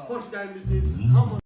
Hoş gelmişsin. Ama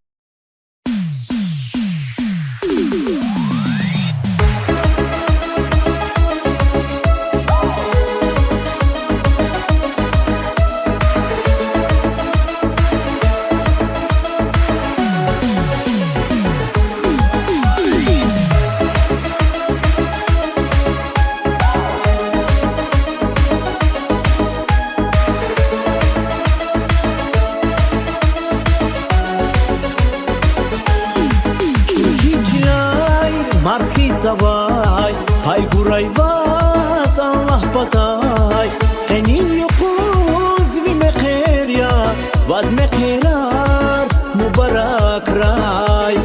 Zavay, hay guray vas Allah batay, henin yokuz vi mekher ya, vaz mekherar mübarek ray.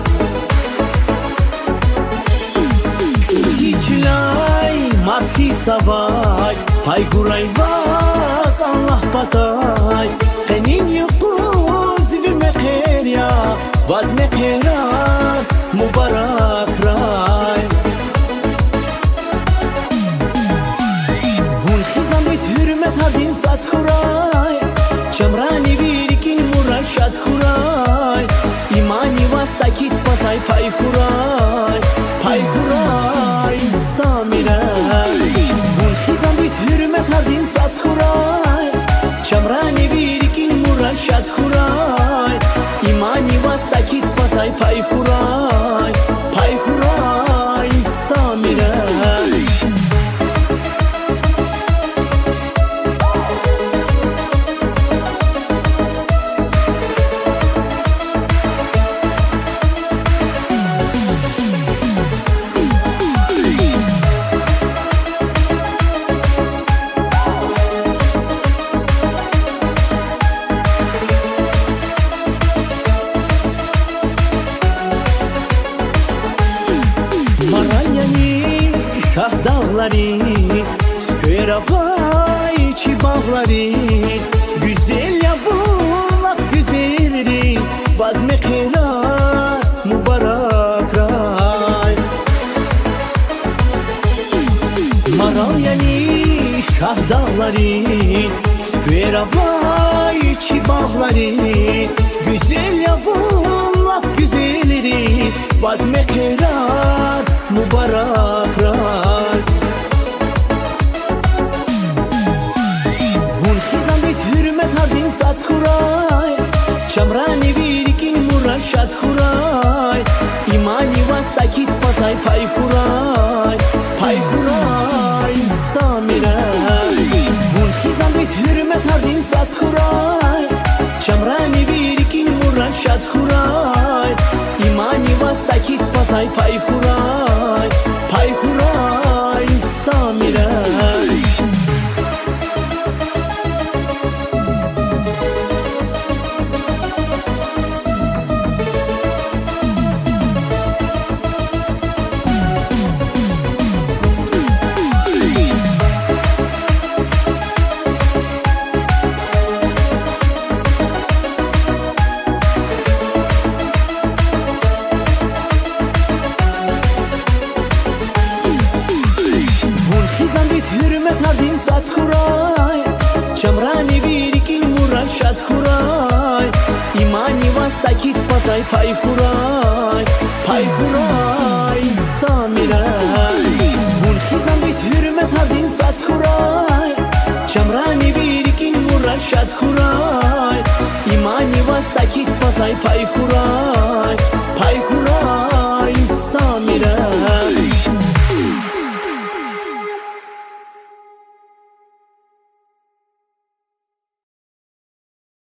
Hiçlay marfi zavay, hay guray vas Allah batay, henin yokuz vi mekher ya, vaz mekherar mübarek ray. Hardin saz kuray, çamrani birikin mural şad kuray, imani va sakit patay pay kuray, pay kuray samiray. Bul khizam biz hürmet hardin saz kuray, çamrani birikin mural şad kuray, imani va sakit patay pay kuray, pay kuray samiray. Şah dağları, Skörapay çibağları, güzel yavulak güzelleri, vaz mekherar mübarek ray. Maral yani şah dağları, Skörapay çibağları, güzel yavulak güzelleri, vaz mekherar mübarek ray. Vul khizam biz hürmet hardin saz kuray, çamrani birikin mural şad kuray, imani va sakit patay pay kuray, pay kuray samiray. Vul khizam biz hürmet hardin saz kuray, çamrani birikin mural şad kuray, imani va sakit patay pay kuray, pay kuray samiray. ساکت پتای پای خورای سامیره بول خیزم بیت hürmet aldin saz kuray Çamrani birikin mural şad kuray İmani va sakit patay pay kuray